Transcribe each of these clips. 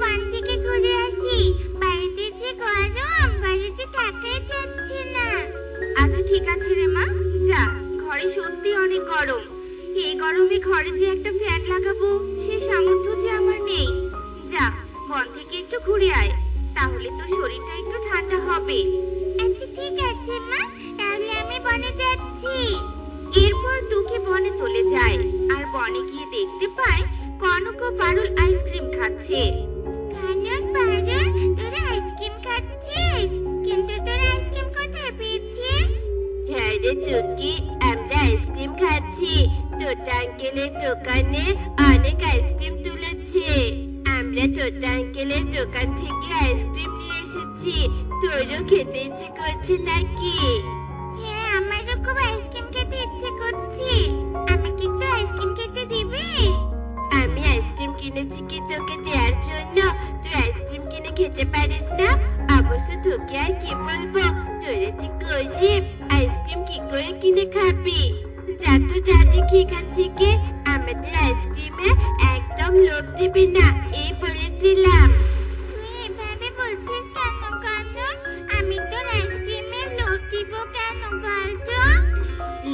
বন থেকে ঘুরে আসি। বাড়িতে যে গরম, বাড়িতে থাকাই যাচ্ছে না। আচ্ছা ঠিক আছে রে মা, যা। ঘরে সত্যি অনেক গরম। এই গরমে ঘরে যে একটা ফ্যান লাগাবো সে সামর্থ্য যে আমার নেই। যা, বন থেকে একটু ঘুরে আয়, তাহলে তোর শরীরটা একটু ঠান্ডা হবে। আচ্ছা ঠিক আছে মা, তাহলে আমি বনে যাচ্ছি। এরপর টুকি বনে চলে যায় আর বনে গিয়ে দেখতে পায় কনক ও পারুল আইসক্রিম খাচ্ছে। কানক পারুল, তোরা আইসক্রিম খাচ্ছিস? কিন্তু তোরা আইসক্রিম কোথায় পেয়েছিস? হ্যাঁ রে টুকি, আমরা আইসক্রিম খাচ্ছি। তোতা আঙ্কেলের দোকানে অনেক আইসক্রিম তুলেছে। আমরা তোতা আঙ্কেলের দোকান থেকে আইসক্রিম নিয়ে এসেছি। তোরও খেতে ইচ্ছে করছে নাকি? হ্যাঁ, আমারও খুব আইসক্রিম খেতে ইচ্ছে করছে। আমাকে একটু আইসক্রিম খেতে দিবি? আমি আইসক্রিম কিনেছি কি তোকে দেওয়ার জন্য? তুই আইসক্রিম কিনে খেতে পারিস না? অবশ্য তোকে আর কি বলবো, তোরা যে গরিব, আইসক্রিম কি করে কিনে খাবি? যা তো যা দেখি এখান থেকে। আমাদের আইসক্রিমে একদম লোভ দিবি না, এই বলে দিলাম। তুই এভাবে বলছিস কেন কানক? আমি তোর আইসক্রিমের লোভ দিব কেন বলতো?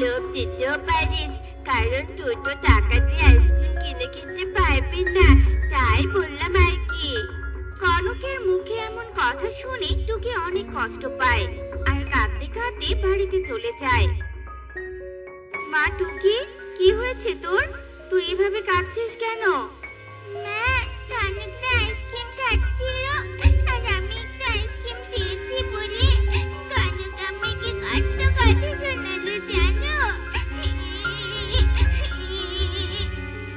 লোভ দিতেও পারিস, কারণ তুই তো টাকা দিয়ে আইসক্রিম কিনে খেতে পারবি না, তাই বললাম আর কি। কনকের মুখে এমন কথা শুনে টুকি অনেক কষ্ট পায় আর কাঁদতে কাঁদতে বাড়িতে চলে যায়। মা টুকি, কি হয়েছে তোর? তুই এভাবে কাঁদছিস কেন? মা, কানক তো আইসক্রিম খাচ্ছিল, আর আমি একটু আইসক্রিম চেয়েছি বলে কানক আমাকে কত কথা শোনালো জানো?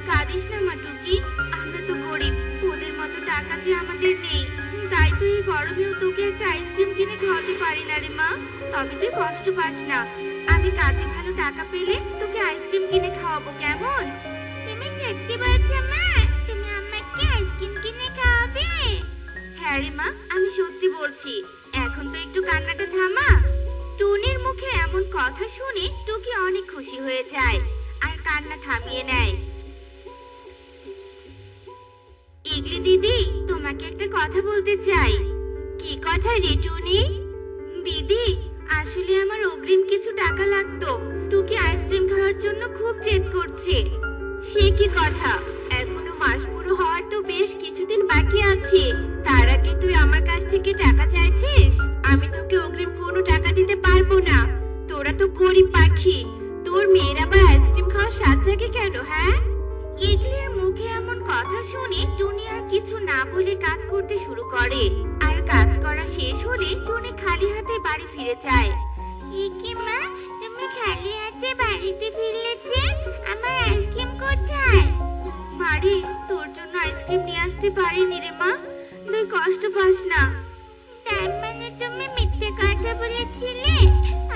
কাঁদিস না মা টুকি, আমরা তো গরিব, ওদের মতো টাকা যে আমাদের নেই, তাই তো এই গরমেও তোকে একটা আইসক্রিম কিনে খাওয়াতে পারি না রে মা। তবে তুই কষ্ট পাস না, আমি কাজে ভালো টাকা পেলে তোকে আইসক্রিম কিনে খাওয়াবো, কেমন? তুমি সত্যি বলছো মা? তুমি আমাকে আইসক্রিম কিনে খাওয়াবে? হ্যাঁ রে মা, আমি সত্যি বলছি। এখন তো একটু কান্নাটা থামা। টুনির মুখে এমন কথা শুনে টুকি অনেক খুশি হয়ে যায় আর কান্না থামিয়ে নেয়। ইগলি দিদি, তোমাকে একটা কথা বলতে চাই। কি কথা রে টুনি? দিদি, আসলে আমার অগ্রিম কিছু টাকা লাগতো। টুকি আইসক্রিম খাওয়ার জন্য খুব জেদ করছে। সে কি কথা? এখনো মাস পুরো হওয়ার তো বেশ কিছুদিন বাকি আছে। তার আগে তুই আমার কাছ থেকে টাকা চাইছিস? আমি তোকে অগ্রিম কোনো টাকা দিতে পারবো না। তোরা তো গরিব পাখি, তোর মেয়ের আবার আইসক্রিম খাওয়ার স্বাদ জাগে কেন? হ্যাঁ? ইগলির মুখে এমন কথা শুনে টুনি আর কিছু না বলে কাজ করতে শুরু করে। আর কাজ করা শেষ হলে টুনি খালি হাতে বাড়ি ফিরে যায়। এ কি মা, তুমি খালি হাতে বাড়িতে ফিরলে যে? আমার আইসক্রিম কোথায়? মারে, তোর জন্য আইসক্রিম নিয়ে আসতে পারিনি রে মা, তুই কষ্ট পাস না। তার মানে তুমি মিথ্যে কথা বলেছিলে?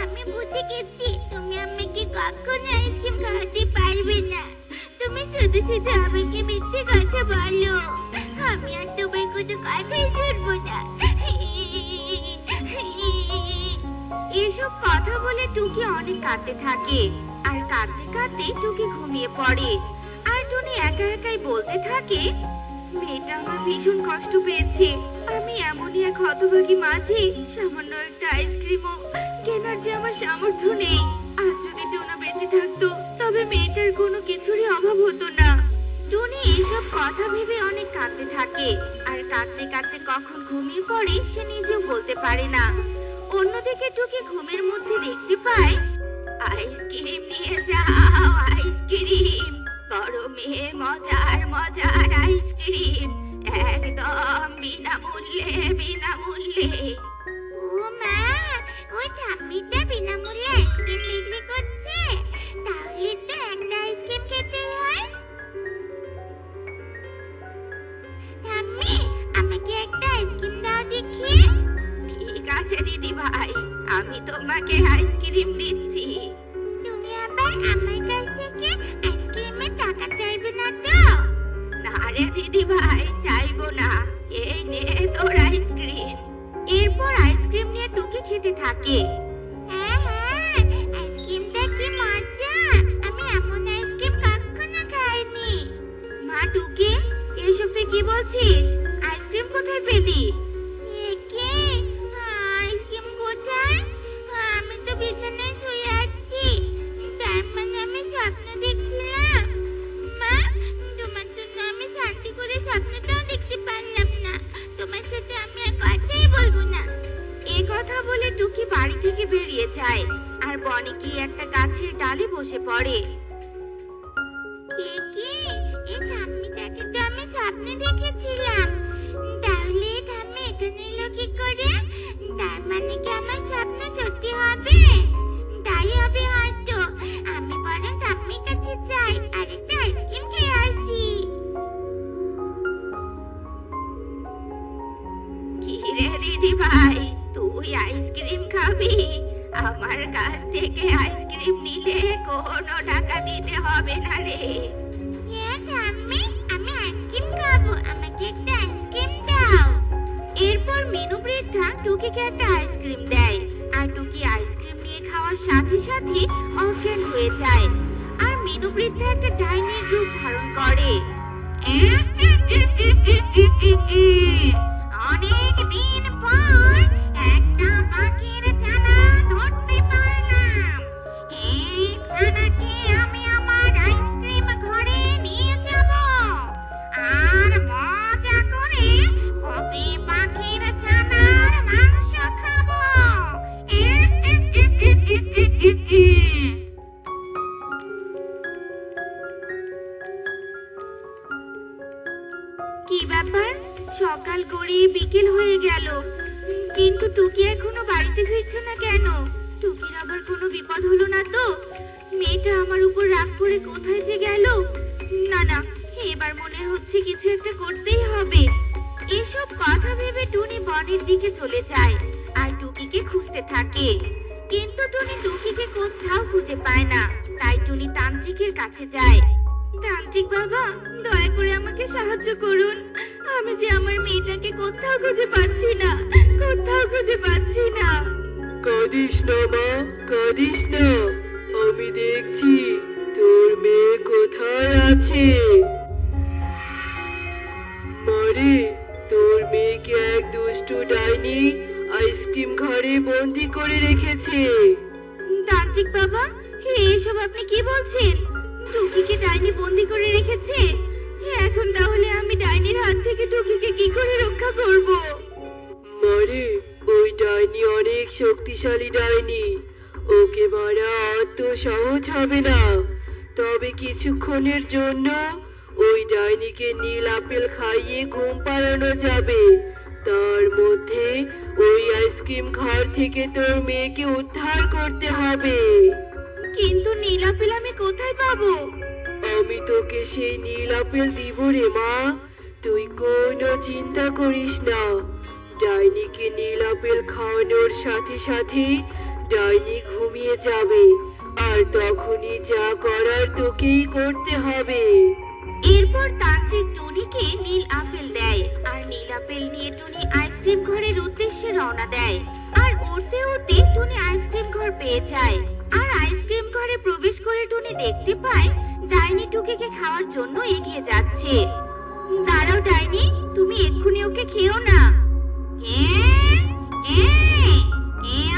আমি বুঝে গেছি তুমি আমাকে কখনো আইসক্রিম খাওয়াতে পারবে না। তুমি শুধু শুধু আমাকে মিথ্যে কথা বলো। আমি আর তোমার কোনো কথাই শুনবো না। এসব কথা বলে টুকি অনেক কাঁদতে থাকে আর কাঁদতে কাঁদতে টুকি ঘুমিয়ে পড়ে। আর টুনি একা একাই বলতে থাকে, মেয়েটা আমার ভীষণ কষ্ট পেয়েছে। আমি এমনই এক হতভাগী মাঝি, সামান্য একটা আইসক্রিমও কেনার যে আমার সামর্থ্য নেই। আর যদি টোনা বেঁচে থাকতো তবে মেয়েটার কোনো কিছুরই অভাব হতো না। টুনি এসব কথা ভেবে অনেক কাঁদতে থাকে আর কাঁদতে কাঁদতে কখন ঘুমিয়ে পড়ে সে নিজেও বলতে পারে না। অন্যদিকে টুকি ঘুমের মধ্যে দেখতে পায়, আইসক্রিম নিয়ে যাও, আইসক্রিম, গরমে মজার মজার আইসক্রিম, একদম বিনামূল্যে, বিনামূল্যে। ও মা, ওই ঠাম্মিটা বিনামূল্যে আইসক্রিম বিক্রি করছে। তাহলে তো একটা আইসক্রিম খেতে হয়। ঠাম্মি, আমাকে একটা আইসক্রিম দাও দেখি। ঠিক আছে দিদি ভাই, আমি তোমাকে আইসক্রিম দিচ্ছি। তুমি আবার আমার কাছ থেকে আইসক্রিমের টাকা চাইবে না তো? না রে দিদি ভাই, চাইবো না। এই নে তোর আইসক্রিম। এরপর আইসক্রিম নিয়ে টুকি খেতে থাকে। হ্যাঁ হ্যাঁ, আইসক্রিমটা কি মজা! আমি এমন আইসক্রিম কখনো খাইনি। মা টুকি, এসব তুই কি বলছিস? আইসক্রিম কোথায় পেলি? একে আইসক্রিম কোথায়? আমি তো বিছানায় শুয়ে আছি। তার মানে আমি স্বপ্ন দেখছিলাম। মা, তোমার জন্য আমি শান্তি করে স্বপ্নটাও দেখতে পারলাম না। তোমার সাথে আমি আর কথাই বলবো না। এ কথা বলে টুকি বাড়ি থেকে বেরিয়ে যায় আর বনে গিয়ে একটা গাছের ডালে বসে পড়ে। একে এই ঠাম্মিটাকে তো আমি স্বপ্নে দেখেছিলাম। তাহলে এই ঠাম্মি এখানে এলো কি করে? তার মানে কি আমার স্বপ্ন সত্যি হবে? তাই হবে হয়তো। আমি বরং ঠাম্মির কাছে যাই আর একটা আইসক্রিম খেয়ে আসি। কি রে দিদি ভাই, তুই আইসক্রিম খাবি? আমার কাছ থেকে আইসক্রিম নিলে কোনো টাকা দিতে হবে না রে। হ্যাঁ ঠাম্মি, আমি আইসক্রিম খাবো। আমাকে একটা আইসক্রিম দাও। এরপর মিনু বৃদ্ধা টুকিকে একটা আইসক্রিম দেয় আর টুকি আইসক্রিম নিয়ে খাওয়ার সাথে সাথে অজ্ঞান হয়ে যায় আর মিনু বৃদ্ধা একটা ডাইনির রূপ ধারণ করে। অনেক দিন পর একটা পাখির ছানা ধরতে পারলাম। এই ছানাকে আমি আমার আইসক্রিম ঘরে নিয়ে যাব আর মজা করে কচি পাখির ছানার মাংস খাবো। কি ব্যাপার, সকাল গড়িয়ে বিকেল হয়ে গেল, কিন্তু টুকি এখনো বাড়িতে ফিরছে না কেন? টুকির আবার কোনো বিপদ হলো না তো? মেয়েটা আমার উপর রাগ করে কোথায় যে গেল? না না, এবার মনে হচ্ছে কিছু একটা করতেই হবে। এসব কথা ভেবে টুনি বনের দিকে চলে যায় আর টুকিকে খুঁজতে থাকে, কিন্তু টুনি টুকিকে কোথাও খুঁজে পায় না। তাই টুনি তান্ত্রিকের কাছে যায়। তান্ত্রিক বাবা, দয়া করে আমাকে সাহায্য করুন। আমি যে আমার মেয়েটাকে কোথাও খুঁজে পাচ্ছি না, কোথাও খুঁজে পাচ্ছি না। কাঁদিস না মা, কাঁদিস না। আমি দেখছি তোর মেয়ে কোথায় আছে। মারে, তোর মেয়েকে এক দুষ্টু ডাইনি আইসক্রিম ঘরে বন্দি করে রেখেছে। তান্ত্রিক বাবা, এসব আপনি কি বলছেন? টুকিকে ডাইনি বন্দি করে রেখেছে? এখন তাহলে আমি ডাইনির হাত থেকে টুকিকে কি করে রক্ষা করব? মারে, ওই ডাইনি অনেক শক্তিশালী ডাইনি। ওকে মারা অত সহজ হবে না। তবে কিছুক্ষণের জন্য ওই ডাইনিকে নীল আপেল খাইয়ে ঘুম পাড়ানো যাবে। তার মধ্যে ওই আইসক্রিম ঘর থেকে তোর মেয়েকে উদ্ধার করতে হবে। কিন্তু নীল আপেল আমি কোথায় পাবো? আমি তোকে সেই নীল আপেল দিব রে মা, তুই কোনো চিন্তা করিস না। ডাইনিকে নীল আপেল খাওয়ানোর সাথে সাথে ডাইনি ঘুমিয়ে যাবে, আর তখনই যা করার তোকেই করতে হবে। এরপর তান্ত্রিক টুনিকে নীল আপেল দেয় আর নীল আপেল নিয়ে টুনি আইসক্রিম ঘরের উদ্দেশ্যে রওনা দেয়। আর উড়তে উড়তে টুনি আইসক্রিম ঘর পেয়ে যায় আর আইসক্রিম ঘরে প্রবেশ করে টুনি দেখতে পায় ডাইনি টুকিকে খাওয়ার জন্য এগিয়ে যাচ্ছে। দাঁড়াও ডাইনি, তুমি এক্ষুনি ওকে খেও না।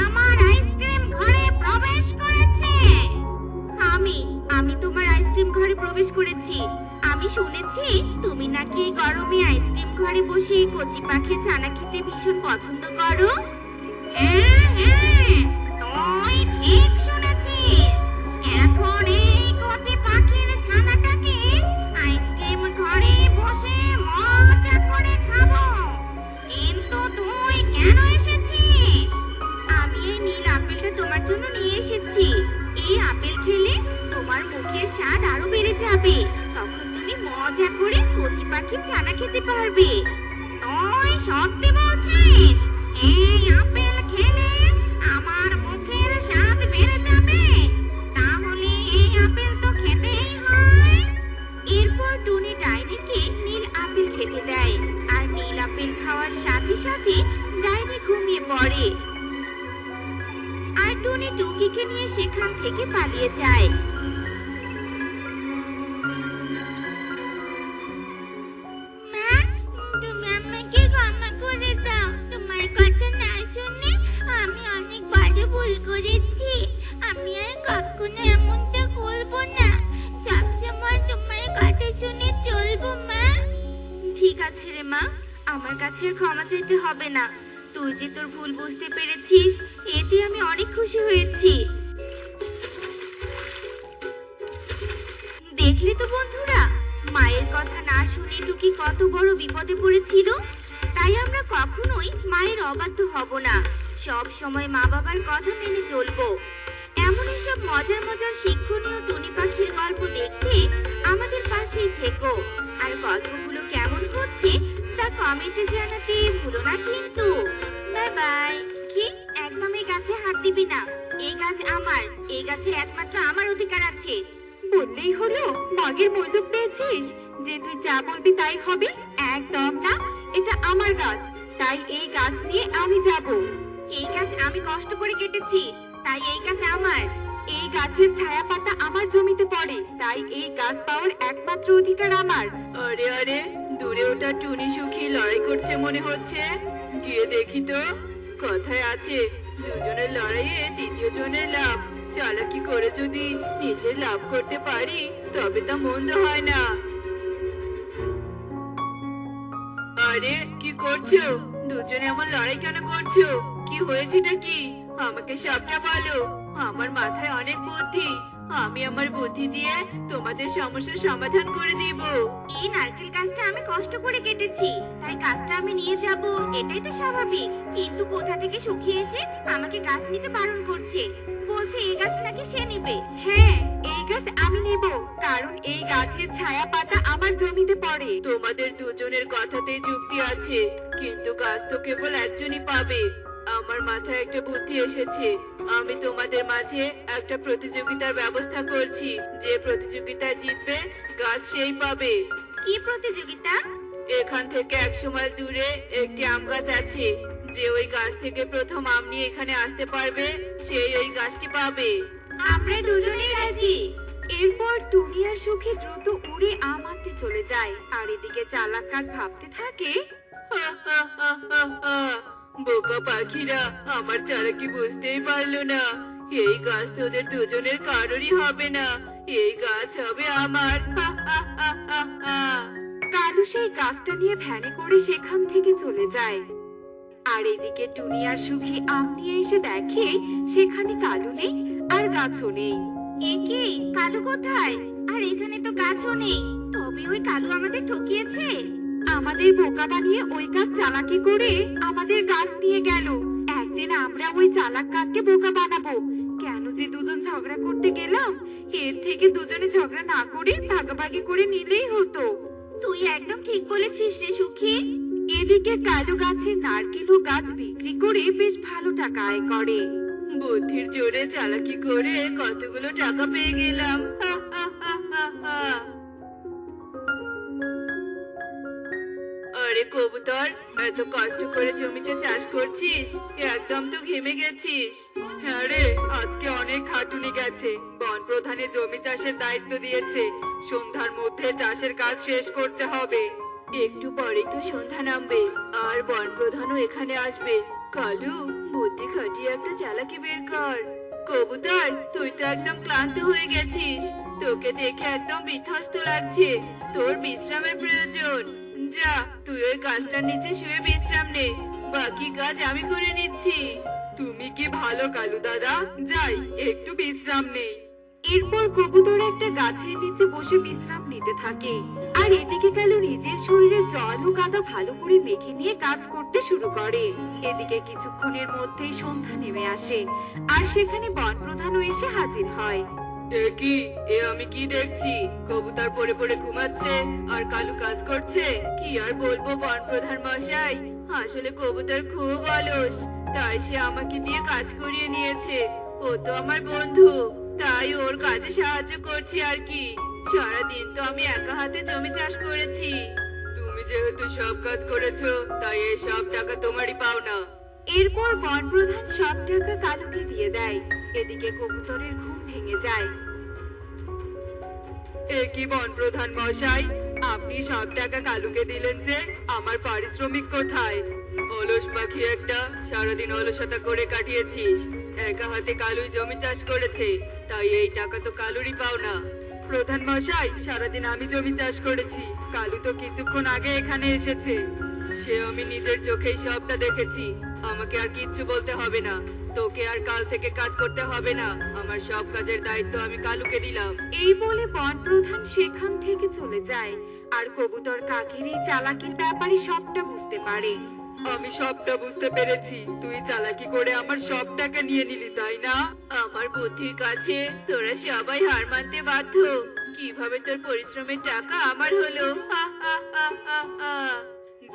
আমার আইসক্রিম ঘরে প্রবেশ করেছে? আমি তোমার আইসক্রিম ঘরে প্রবেশ করেছি। আমি শুনেছি তুমি নাকি এই গরমে আইসক্রিম ঘরে বসে কচি পাখির ছানা খেতে ভীষণ পছন্দ করো। তুই ঠিক শুনেছিস। এখন এই কচি পাখির ছানাটাকে আইসক্রিম ঘরে বসে মজা করে খাবো। কিন্তু তুই কেন এসেছিস? আমি এই নীল আপেলটা তোমার জন্য নিয়ে এসেছি। এই আপেল খেলে তোমার মুখের স্বাদ আরো বেড়ে যাবে। তখন তুমি মজা করে কচি পাখির ছানা খেতে পারবে। তুই সত্যি বলছিস? এই আপেল খেলে আমার মুখের স্বাদ বেড়ে যাবে? তাহলে এই আপেল তো খেতেই হয়। এরপর টুনি ডাইনিকে নীল আপেল খেতে দেয় আর নীল আপেল খাওয়ার সাথে সাথে ডাইনি ঘুমিয়ে পড়ে আর টুনি টুকিকে নিয়ে সেখান থেকে পালিয়ে যায়। মা, তুমি আমাকে ক্ষমা কখনো এমনটা করবো না। সবসময় তোমার কথা শুনে চলবো মা। ঠিক আছে রে মা, আমার কাছে আর ক্ষমা চাইতে হবে না। তুই যে তোর ভুল বুঝতে পেরেছিস, এতে আমি অনেক খুশি হয়েছি। দেখলে তো বন্ধুরা, মায়ের কথা না শুনে টুকি কত বড় বিপদে পড়েছিল। তাই আমরা কখনোই মায়ের অবাধ্য হব না, সব সময় মা বাবার কথা মেনে চলবো। এমনই সব মজার মজার শিক্ষণীয় টুনি পাখির গল্প দেখতে আমাদের পাশেই থেকো। আর গল্পগুলো কেমন হচ্ছে তা কমেন্টে জানাতে ভুলো না কিন্তু। Bye bye. কি একদম এই গাছে হাত দিবি না, এই গাছ আমার, এই গাছে একমাত্র আমার অধিকার আছে। বললেই হলো, মগের মূল্য পেয়েছিস যে তুই যা বলবি তাই হবে? একদম না, এটা আমার গাছ, তাই এই গাছ নিয়ে আমি যাব। এই গাছ আমি কষ্ট করে কেটেছি, তাই এই গাছ আমার। এই গাছের ছায়া পাতা আমার জমিতে পড়ে, তাই এই গাছ পাওয়ার একমাত্র অধিকার আমার। আরে আরে, দূরে ওটা টুনি সুখী লড়াই করছে মনে হচ্ছে। গিয়ে দেখি তো। কথায় আছে, দুজনের লড়াইয়ে তৃতীয় জনের লাভ। চালাকি করে যদি নিজের লাভ করতে পারি তবে তা মন্দ হয় না। আরে কি করছো? দুজনে এমন লড়াই কেন করছো? কি হয়েছেটা কি? আমাকে সবটা বলো। আমার মাথায় অনেক বুদ্ধি, আমি আমার বুদ্ধি দিয়ে তোমাদের সমস্যার সমাধান করে দিব। এই নারকেল গাছটা আমি কষ্ট করে কেটেছি, তাই গাছটা আমি নিয়ে যাব, এটাই তো স্বাভাবিক। কিন্তু কোথা থেকে শুকিয়ে এসে আমাকে গাছ নিতে বারণ করছে, বলছে এই গাছ নাকি সে নেবে। হ্যাঁ, এই গাছ আমি নেব, কারণ এই গাছের ছায়া পাতা আমার জমিতে পড়ে। তোমাদের দুজনের কথাতেই যুক্তি আছে, কিন্তু গাছ তো কেবল একজনই পাবে। আমার মাথায় একটা বুদ্ধি এসেছে। আমি তোমাদের মাঝে একটা প্রতিযোগিতার ব্যবস্থা করছি। যে প্রতিযোগিতায় জিতবে গাছ সেই পাবে। কি প্রতিযোগিতা? এখান থেকে 100 মাইল দূরে একটি আম গাছ আছে। যে ওই গাছ থেকে প্রথম আম নিয়ে এখানে আসতে পারবে সেই ওই গাছটি পাবে। আমরা দুজনেই রাজি। এরপর টুনি আর সুখী দ্রুত উড়ে আম আনতে চলে যায়, আর এদিকে চালাক কাক ভাবতে থাকে, বোকা পাখিরা আমার চালাকি বুঝতেই পারলো না। এই গাছ তোদের দুজনের কারোরই হবে না, এই গাছ হবে আমার। কালু সেই গাছটা নিয়ে ভ্যানে করে সেখান থেকে চলে যায়। আর এদিকে টুনি আর সুখী আম নিয়ে এসে দেখে সেখানে কালু নেই আর গাছও নেই। একে কালু কোথায়? আর এখানে তো গাছও নেই, তবে ওই কালু আমাদের ঠকিয়েছে। আমাদের বোকা বানিয়ে ওই কাক চালাকি করে আমাদের গাছ নিয়ে গেল। একদিন আমরা ওই চালাক কাককে বোকা বানাবো। কেন যে দুজন ঝগড়া করতে গেলাম? এর থেকে দুজনে ঝগড়া না করে ভাগাভাগি করে নিলেই হতো। তুই একদম ঠিক বলেছিস রে সুখী। এদিকে কালু গাছের নারকেল ও গাছ বিক্রি করে বেশ ভালো টাকা আয় করে। বুদ্ধির জোরে চালাকি করে কতগুলো টাকা পেয়ে গেলাম। আরে কবুতর, এত কষ্ট করে জমিতে চাষ করছিস, একদম তো ঘেমে গেছিস। হ্যাঁ রে, আজকে অনেক খাটুনি গেছে। বন প্রধানে জমি চাষের দায়িত্ব দিয়েছে, সন্ধ্যার মধ্যে চাষের কাজ শেষ করতে হবে। একটু পরেই তো সন্ধ্যা নামবে, আর বন প্রধানও এখানে আসবে। কালু, বুদ্ধি খাটিয়ে একটা চালাকি বের কর। কবুতর, তুই তো একদম ক্লান্ত হয়ে গেছিস, তোকে দেখে একদম বিধ্বস্ত লাগছে। তোর বিশ্রামের প্রয়োজন। যা, তুই ওই গাছটার নিচে শুয়ে বিশ্রাম নে, বাকি কাজ আমি করে নিচ্ছি। তুমি কি ভালো কালু দাদা, যাই একটু বিশ্রাম নেই। এরপর কবুতর একটা গাছের নিচে বসে বিশ্রাম নিতে থাকে, আর এদিকে কালু নিজের শরীরে জল ও কাদা ভালো করে মেখে নিয়ে কাজ করতে শুরু করে। এদিকে কিছুক্ষণের মধ্যেই সন্ধ্যা নেমে আসে, আর সেখানে বন প্রধানও এসে হাজির হয়। এ আমি কি দেখছি? কবুতর পড়ে পড়ে ঘুমাচ্ছে আর কালু কাজ করছে। কি আর বলবো বন প্রধান মশাই, আসলে কবুতর খুব অলস, তাই সে আমাকে দিয়ে কাজ করিয়ে নিয়েছে। ও তো আমার বন্ধু, তাই ওর কাজে সাহায্য করছি আর কি। সারাদিন তো আমি একা হাতে জমি চাষ করেছি। তুমি যেহেতু সব কাজ করেছো, তাই এই সব টাকা তোমারই পাওনা। এরপর বন প্রধান সব টাকা কালুকে দিয়ে দেয়। এদিকে কবুতরের ঘুম ভেঙে যায়। এ কি বন প্রধান মশাই, আপনি সব টাকা কালুকে দিলেন যে, আমার পারিশ্রমিক কোথায়? অলস পাখি একটা, সারাদিন অলসতা করে কাটিয়েছিস। একা হাতে কালুই জমি চাষ করেছে, তাই এই টাকা তো কালুরই পাও না। প্রধান মশাই, সারাদিন আমি জমি চাষ করেছি, কালু তো কিছুক্ষণ আগে এখানে এসেছে। সে আমি নিজের চোখেই সবটা দেখেছি, আমাকে আর কিচ্ছু বলতে হবে না। তোকে আর কাল থেকে কাজ করতে হবে না, আমার সব কাজের দায়িত্ব আমি কালুকে দিলাম। এই বলে বন প্রধান সেখান থেকে চলে যায়। আর কবুতর কাকের এই চালাকির ব্যাপারে সবটা বুঝতে পারে। আমি সবটা বুঝতে পেরেছি, তুই চালাকি করে আমার সব টাকা নিয়ে নিলি, তাই না? আমার বুদ্ধির কাছে তোরা সবাই হার মানতে বাধ্য। কিভাবে তোর পরিশ্রমের টাকা আমার হলো? হা হা হা হা হা।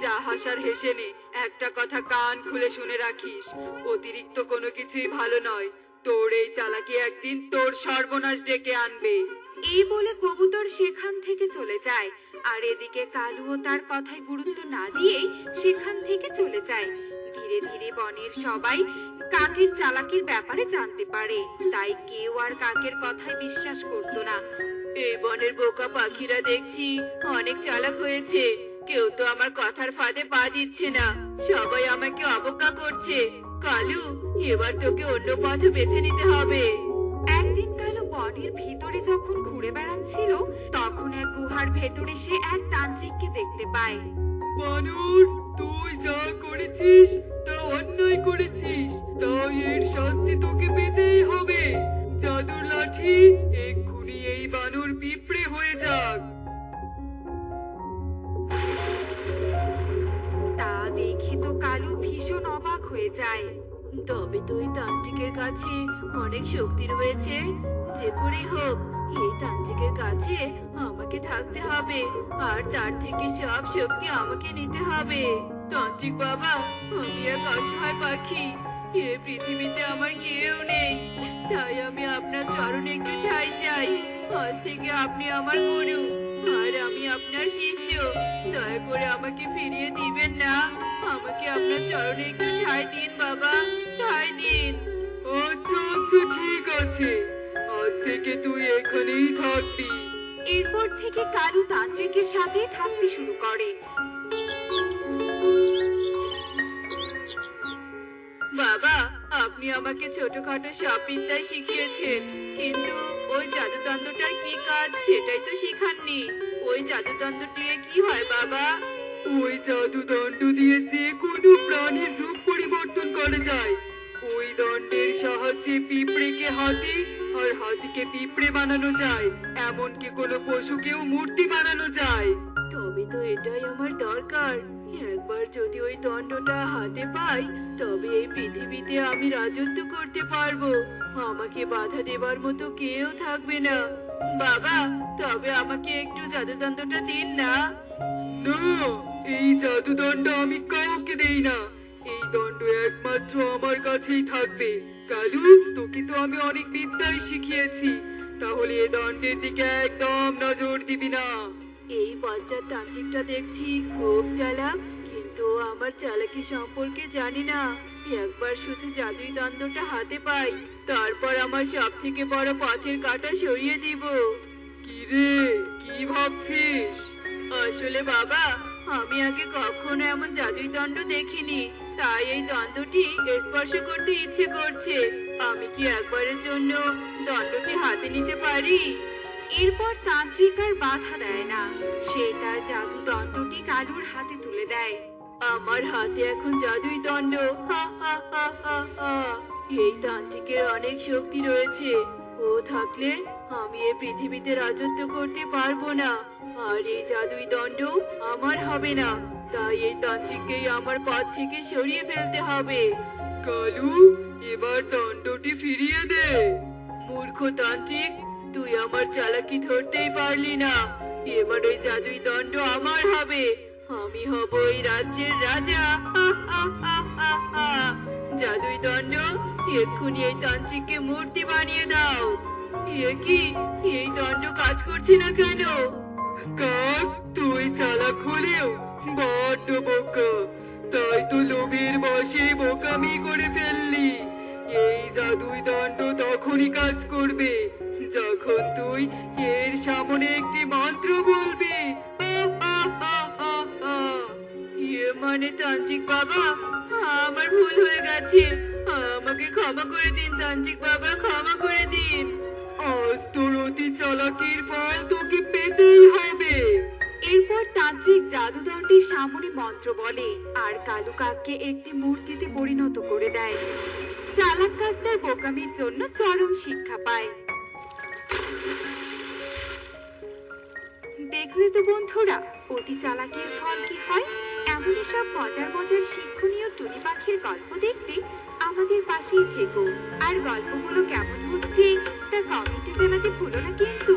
যা হাসার হেসে নে, একটা কথা কান খুলে শুনে রাখিস, অতিরিক্ত কোনো কিছুই ভালো নয়। তোর এই চালাকি একদিন তোর সর্বনাশ ডেকে আনবে। এই বলে কবুতর সেখান থেকে চলে যায়। আর এদিকে কালুও তার কথায় গুরুত্ব না দিয়েই সেখান থেকে চলে যায়। ধীরে ধীরে বনের সবাই কাকের চালাকির ব্যাপারে জানতে পারে, তাই কেউ আর কাকের কথায় বিশ্বাস করতো না। এই বনের বোকা পাখিরা দেখছি অনেক চালাক হয়েছে, কেউ তো আমার কথার ফাঁদে পা দিচ্ছে না, সবাই আমাকে অবজ্ঞা করছে। কালু, এবার তোকে অন্য পথ বেছে নিতে হবে। একদিন কালু বনের ভিতরে যখন ঘুরে বেড়াচ্ছিল, তখন এক গুহার ভেতরে সে এক তান্ত্রিককে দেখতে পায়। বানর, তুই যা করেছিস তা অন্যায় করেছিস, তাই এর শাস্তি তোকে পেতেই হবে। জাদুর লাঠি, এক্ষুনি এই বানর পিঁপড়ে হয়ে যাক। তা দেখে তো কালু ভীষণ অবাক হয়ে যায়। তবে তুই তান্ত্রিকের কাছে অনেক শক্তি রয়েছে, যে করেই হোক এই তান্ত্রিকের কাছে আমাকে থাকতে হবে, আর তার থেকে সব শক্তি আমাকে নিতে হবে। তান্ত্রিক বাবা, আমি এক অসহায় পাখি, এ পৃথিবীতে আমার কেউ নেই, তাই আমি আপনার চরণে একটু ঠাঁই চাই। আজ থেকে আপনি আমার গুরু, আর আমি আপনার শিষ্য। দয়া করে আমাকে ফিরিয়ে দিবেন না, আমাকে আপনার চরণে একটু ঠাঁই দিন বাবা, ঠাঁই দিন। আচ্ছা আচ্ছা, ঠিক আছে, আজ থেকে তুই এখানেই থাকবি। এরপর থেকে কালু তান্ত্রিকের সাথে থাকতে শুরু করে। বাবা, আপনি আমাকে ছোটখাটো সব বিদ্যাই শিখিয়েছেন, কিন্তু ওই জাদুতন্ত্রটার কি কাজ সেটাই তো শিখাননি। ওই জাদুতন্ত্র দিয়ে কি হয় বাবা? ওই জাদুদণ্ড দিয়ে যে কোনো প্রাণীর রূপ পরিবর্তন করা যায়। ওই দণ্ডের সাহায্যে পিঁপড়েকে হাতি আর হাতিকে পিঁপড়ে বানানো যায়, এমনকি কোনো পশুকেও মূর্তি বানানো যায়। তবে তো এটাই আমার দরকার। একবার যদি ওই দণ্ডটা হাতে পাই, তবে এই পৃথিবীতে আমি রাজত্ব করতে পারবো, আমাকে বাধা দেবার মতো কেউ থাকবে না। বাবা, তবে আমাকে একটু জাদুদণ্ডটা দিন না। না, এই জাদুদণ্ড আমি কাউকে দেই না, এই দণ্ড একমাত্র আমার কাছেই থাকবে। কালু, তোকে তো আমি অনেক বিদ্যাই শিখিয়েছি, তাহলে এই দণ্ডের দিকে একদম নজর দিবি না। এই বাচ্চার তান্ত্রিকটা দেখছি খুব চালাক, কিন্তু আমার চালাকি সম্পর্কে জানি না। একবার শুধু জাদুই দণ্ডটা হাতে পাই, তারপর আমার সব থেকে বড় পথের কাঁটা সরিয়ে দিব। কি রে, কি ভাবছিস? আসলে বাবা, আমি আগে কখনো এমন জাদুই দণ্ড দেখিনি, তাই এই দণ্ডটি স্পর্শ করতে ইচ্ছে করছে। আমি কি একবারের জন্য দণ্ডটি হাতে নিতে পারি? এরপর তান্ত্রিক আর বাধা দেয় না, সে তার জাদু দণ্ডটি কালুর হাতে তুলে দেয়। আমার হাতে এখন জাদুই দণ্ড, হা হা হা হা হা। এই তান্ত্রিকের অনেক শক্তি রয়েছে, ও থাকলে আমি এই পৃথিবীতে রাজত্ব করতে পারবো না, আর এই জাদুই দণ্ড আমার হবে না, তাই এই তান্ত্রিককেই আমার পথ থেকে সরিয়ে ফেলতে হবে। কালু, এবার দণ্ডটি ফিরিয়ে দে। মূর্খ তান্ত্রিক, তুই আমার চালাকি ধরতেই পারলি না, এবার ওই জাদুই দণ্ড আমার হবে, আমি হব এই রাজ্যের রাজা। হা হা হা হা হা। জাদুই দণ্ড, এক্ষুনি এই তান্ত্রিককে মূর্তি বানিয়ে দাও। এ কি, এই দণ্ড কাজ করছে না কেন? কাক, তুই চালাক হলেও বড্ড বোকা, তাই তো লোভের বশে বোকামি করে ফেললি। এই জাদুই দণ্ড তখনই কাজ করবে যখন তুই এর সামনে একটি মন্ত্র বলবি। হা হা হা হা হা। ইয়ে মানে তান্ত্রিক বাবা, আমার ভুল হয়ে গেছে, আমাকে ক্ষমা করে দিন তান্ত্রিক বাবা, ক্ষমা করে দিন। আজ তোর অতি চালাকির ফল তোকে পেতেই হবে। এরপর তান্ত্রিক জাদুদণ্ডের সামনে মন্ত্র বলে আর কালু কাককে একটি মূর্তিতে পরিণত করে দেয়। চালাক কাক তার বোকামির জন্য চরম শিক্ষা পায়। দেখলে তো বন্ধুরা, অতি চালাকের ফল কি হয়। এমনই সব মজার মজার শিক্ষণীয় টুনি পাখির গল্প দেখতে আমাদের পাশেই থেকো। আর গল্পগুলো কেমন হচ্ছে তা কমেন্টে জানাতে ভুলো না কিন্তু।